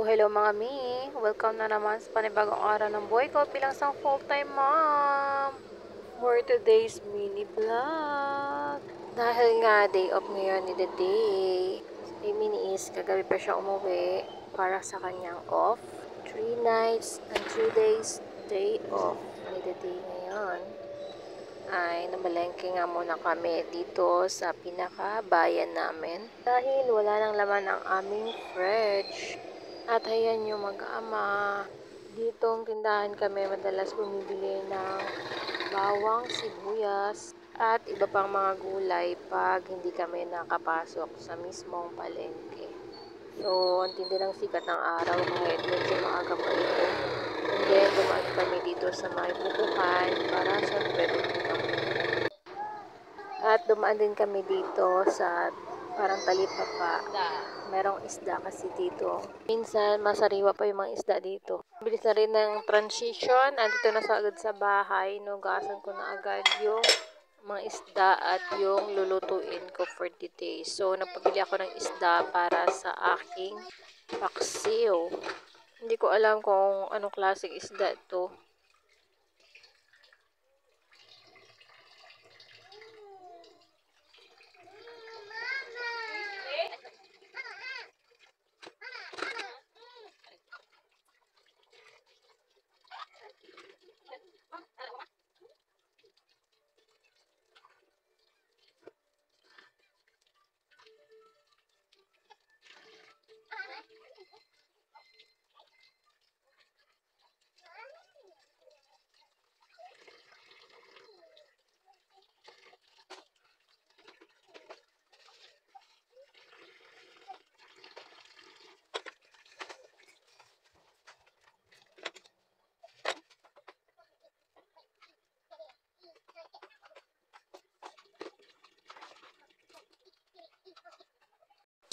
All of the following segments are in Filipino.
Hello mga mi! Welcome na naman sa panibagong araw ng buhay ko bilang isang full-time mom! For today's mini vlog. Dahil nga day off ngayon ni the day, si Mini is kagabi pa siya umuwi para sa kanyang off. 3 nights and 2 days day off ni the day ngayon. Ay namalengke nga muna kami dito sa pinakabayan namin dahil wala nang laman ang aming fridge. At ayan yung mag-ama. Ditong tindahan kami madalas bumibili ng bawang, sibuyas, at iba pang mga gulay pag hindi kami nakapasok sa mismong palengke. So, ang tindi ng sikat ng araw kahit medyo maaga pa ito. And then, dumaan kami dito sa may bukuhan para syempre bumili. At dumaan din kami dito sa parang talipapa. Merong isda kasi dito. Minsan, masariwa pa yung mga isda dito. Bilis na rin ng transition. Andito na sa agad sa bahay. Nugasan ko na agad yung mga isda at yung lulutuin ko for the day. So, napabili ako ng isda para sa aking paksiw. Hindi ko alam kung anong klaseng isda ito.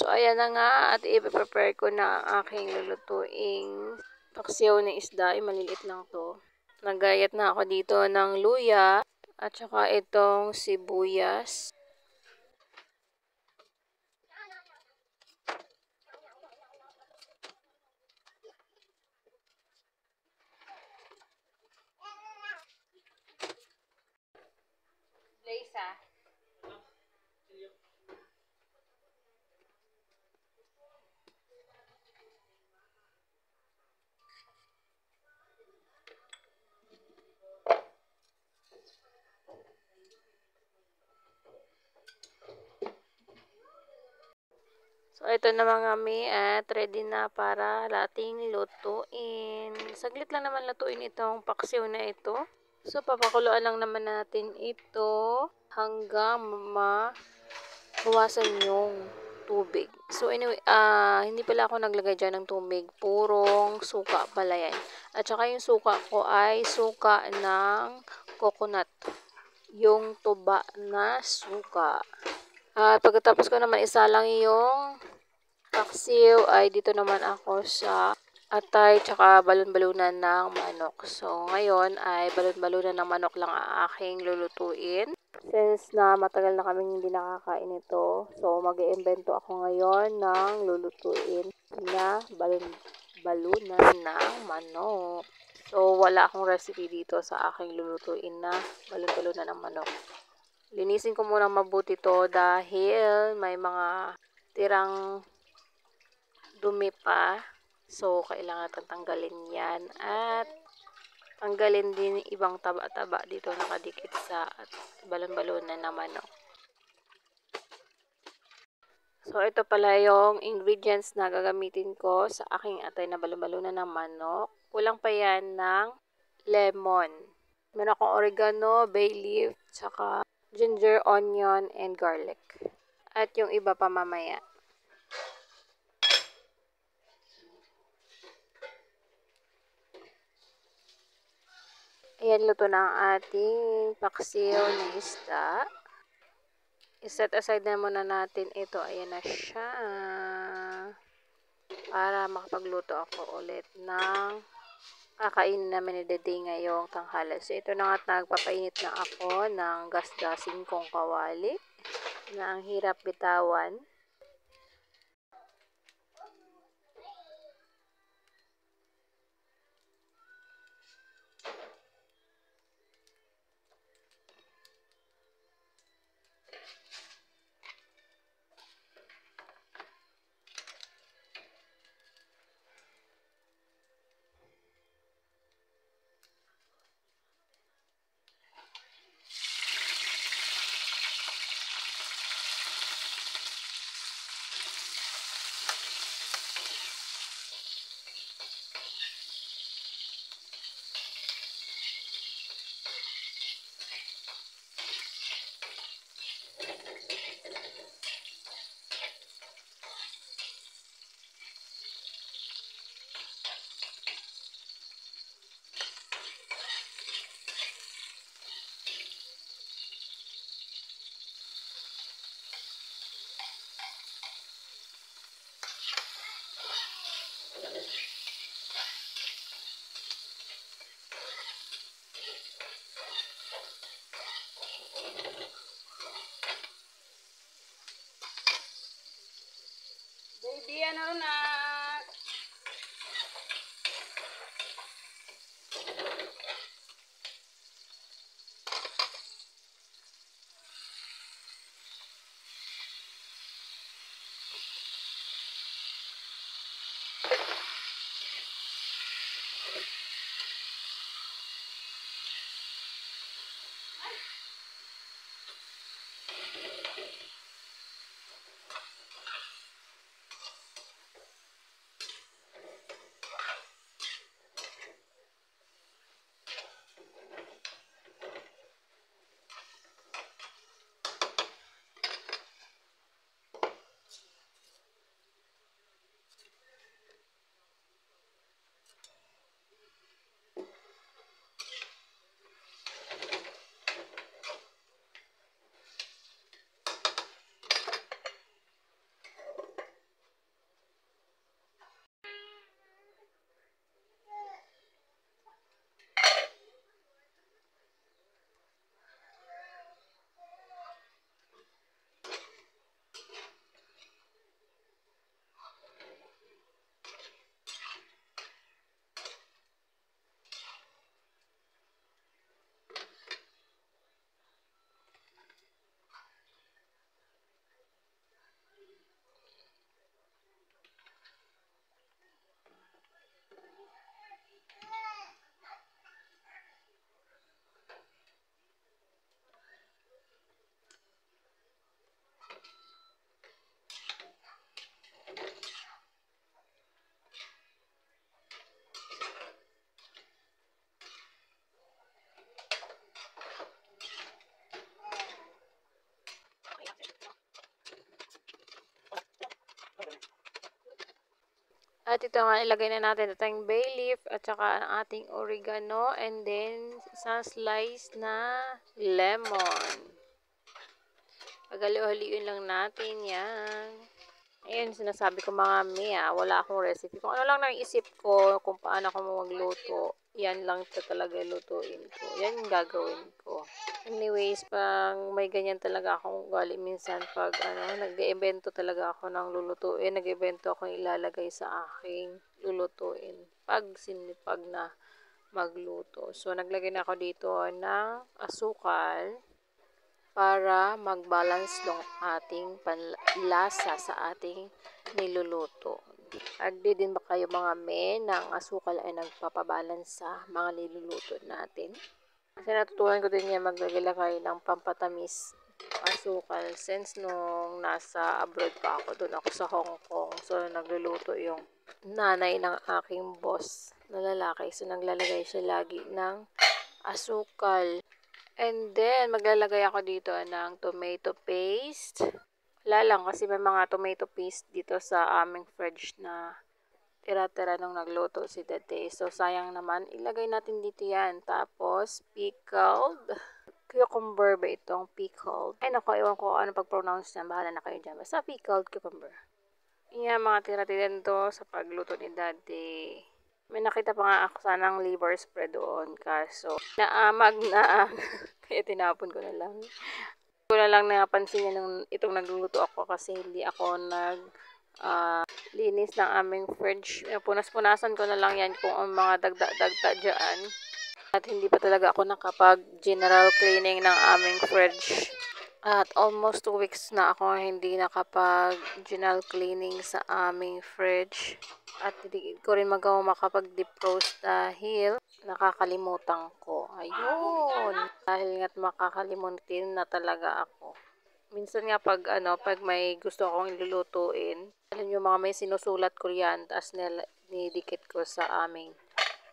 So, ayan na nga at i-prepare ko na ang aking lulutuing paksiw na isda. Ay, maliliit lang to. Nagayat na ako dito ng luya at saka itong sibuyas. Lisa. So, ito na mga mi at ready na para ating lutuin. Saglit lang naman lutuin itong paksiw na ito. So, papakuluan lang naman natin ito hanggang mabawasan yung tubig. So, anyway, hindi pala ako naglagay dyan ng tubig. Purong suka pala yan. At saka yung suka ko ay suka ng coconut. Yung tuba na suka. At pagkatapos ko naman isalang yung paksiw ay dito naman ako sa atay tsaka balon-balunan ng manok. So ngayon ay balon-balunan ng manok lang ang aking lulutuin. Since na matagal na kaming hindi nakakain ito, so mag-iimbento ako ngayon ng lulutuin na balon-balunan ng manok. So wala akong recipe dito sa aking lulutuin na balon-balunan ng manok. Linisin ko muna mabuti to dahil may mga tirang dumi pa. So, kailangan tanggalin yan. At tanggalin din ibang taba-taba dito nakadikit sa balon-balunan na manok. So, ito pala yung ingredients na gagamitin ko sa aking atay na balon-balunan ng manok. Kulang pa yan ng lemon. Meron akong oregano, bay leaf, tsaka ginger, onion, and garlic. At yung iba pa mamaya. Ayan, luto na ang ating paksiw na isda. I-set aside na muna natin ito. Ayan na siya. Para makapagluto ako ulit ng kakainin namin ni Dede ngayong tanghalan. So, ito na nga nagpapainit na ako ng gas-gasing kong kawali na ang hirap bitawan. Ayan na na. At ito nga, ilagay na natin ito yung bay leaf at saka ang ating oregano and then isang slice na lemon. Pagalo-haliin lang natin yan. Ayun, sinasabi ko mga Mia, wala akong recipe. Kung ano lang naisip ko, kung paano ako magluto, yan lang talaga lutuin ko. Yan yung gagawin ko. Anyways, pag may ganyan talaga akong ugali, minsan pag nag-iimbento talaga ako ng lulutuin, nag-iimbento ako ilalagay sa aking lulutuin. Pag sinipag na magluto. So, naglagay na ako dito ng asukal para mag-balance ng ating lasa sa ating niluluto. Agdi din ba kayo mga men ng asukal ay nagpapabalance sa mga niluluto natin? Kasi natutunan ko din yan maglagay ng pampatamis asukal since nung nasa abroad pa ako, doon ako sa Hong Kong. So, nagluluto yung nanay ng aking boss na lalaki. So, naglalagay siya lagi ng asukal. And then, maglalagay ako dito ng tomato paste. Wala lang kasi may mga tomato paste dito sa aming fridge na tira-tira nung nagluto si Dade. So, sayang naman. Ilagay natin dito yan. Tapos, pickled. Cucumber ba itong pickled? Ay, naku, ewan ko ano pag-pronounce niya. Bahala na kayo dyan. Basta pickled cucumber. Yan, mga tira-tira nito sa pagluto ni Dade. May nakita pa nga ako sanang liver spread doon. Kaso, naamag na. Kaya tinapon ko na lang. Ko na lang napansin niya nung itong nagluluto ako kasi hindi ako linis ng aming fridge. Punas-punasan ko na lang yan kung ang mga dagda dyan. At hindi pa talaga ako nakapag-general cleaning ng aming fridge. At almost 2 weeks na ako hindi nakapag-general cleaning sa aming fridge. At hindi ko rin makapag-defrost dahil nakakalimutan ko. Ayun. Dahil nga't makakalimutin na talaga ako. Minsan nga pag may gusto akong ilulutuin, alam nyo mga may sinusulat ko yan, tapos nidikit ko sa aming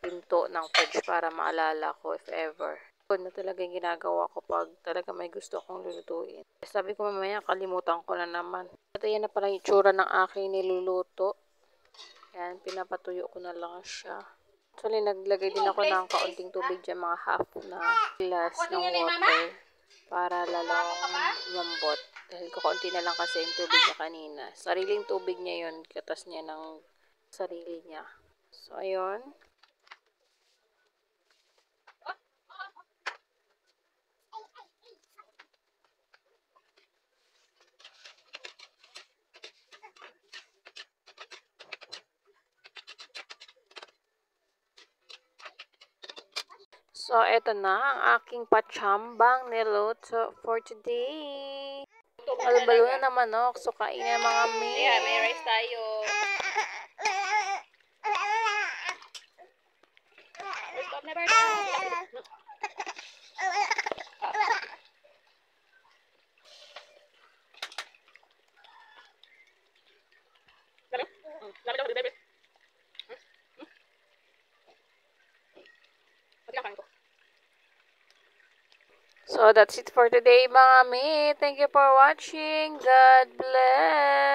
pinto ng fridge para maalala ko if ever. Yun na talaga yung ginagawa ko pag talaga may gusto akong lulutuin. Sabi ko mamaya, kalimutan ko na naman. At ayan na pala yung itsura ng aking niluluto. Yan, pinapatuyo ko na lang siya. Actually, naglagay din ako ng kaunting tubig dyan, mga half na glass ng water para lalong lumambot. Dahil kukunti na lang kasi yung tubig niya kanina. Sariling tubig niya yun, katas niya ng sarili niya. So, ayun. So, eto na ang aking pachambang niluto for today. Balbalo na ng manok. So, kainin mga may. Yeah, may rice tayo. Stop never So, that's it for today, mga mi. Thank you for watching. God bless.